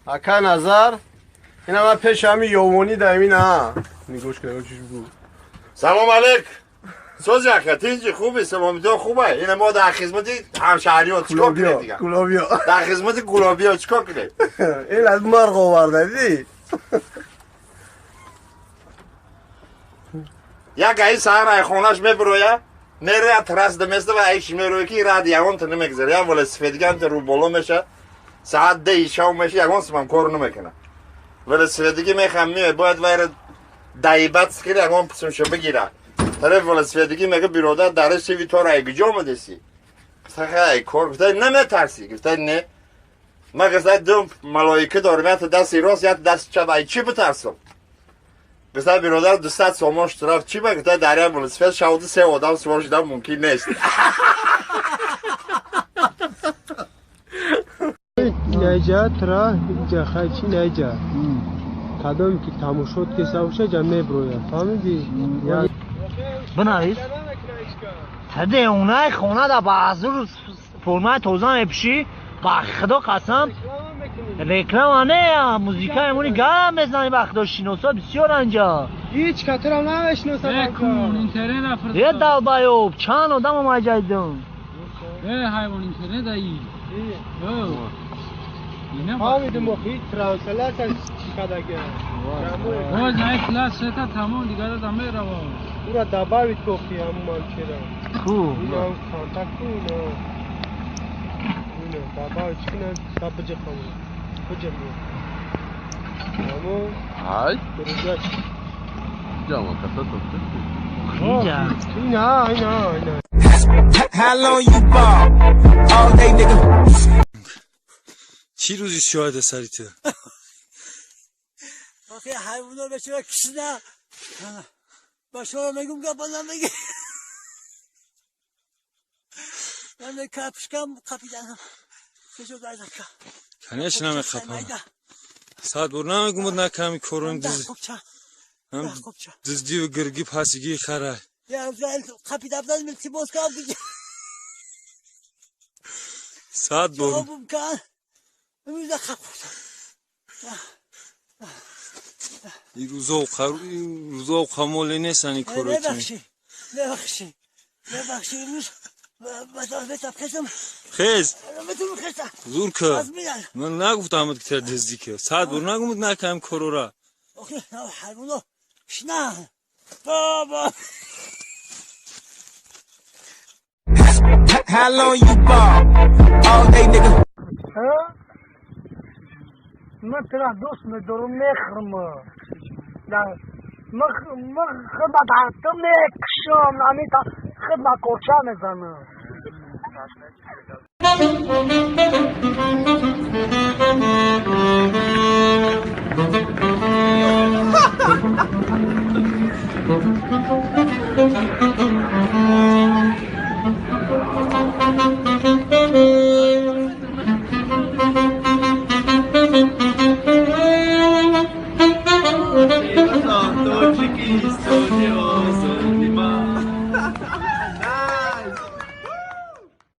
اکا نظر اینا من پیش همی یومونی دایمین ها نگوش که چیش بگو. سلام علیک سوز یخت اینجی خوبی سلام تو خوبه این ما در خدمت همشهری‌ها چیکار کنیم دیگه گلابیا در خدمت گلابیا چیکار کنیم این از مرغ آورده دی یک گاهی سهر ای خونش میبرویه میره ترس دمسته و ایش میروی که را دیگون تو نمیگذاره یا ولی سفیدگان تو رو بالا میشه ساعت 10 شب میشه یگون سمم کار نمیکنه ولی سفیدگی میخوام میاد باید ویر دایبت سکری یگون پسمشو بگیره طرف ولی سفیدگی میگه برادر درش سوی تو را ایگجا مدسی گفته ای کار گفته نمیترسی گفته نه من گفته دو ملائکه دارم یا دست راست یا دست چپ ای چی بترسم گفته برادر 200 سوماش طرف چی بگه دریا ولی سفید شود 3 آدم سوار شدن ممکن نیست نجا ترا جخچی نجا کدام که تموم شد که سوشه جمع برویا فهمیدی بنویس تده اونای خونه دا بازور فرمای توزان اپشی با خدا قسم رکلام نه موزیکای امونی گرم بزنی با خدا شینوسا بسیار انجا هیچ کتر هم نشناسم نکن اینترنت افرستاد یه دل بایوب چند آدم هم جایدون حیوان اینترنت ایی فهمیدی مخی ترانسلات کداگه باز نای کلاس شتا تمام دیگه دا دمه روا او را دباوی توخی همون مانچه خوب این هم کانتاکت اینو دباوی چکنه سب بجه خمون بجه مون همون های برجاش جامعه کتا اینا How long you ball? All day, nigga. چی روزی شاهد سری تو؟ آخه حیوانا به چرا کشیدن با شما میگم که بازم میگه من کپشکم کپیدنم کشو دایدن که کنیش نمیخوام ساعت بر نمیگم بود نکمی کورون هم دزدی و گرگی پاسگی خره یا افضل کپید افضل ملتی باز کام دیگه ساعت بر جوابم کن میزه خفت این روزا و خمولی نیستن این کوروتون نبخشی روز بطار بطاب خستم خیز بطور خستم زور که من نگفتم همت که دزدی که ساعت بر نگم بود نکمی کورو را آخه حیوانو شنه بابا How long you ball? All day, nigga. من ترا دوست ندارم نخرم نه من خدمت حتم نکشم نمیتا خدمت کورچه میزنم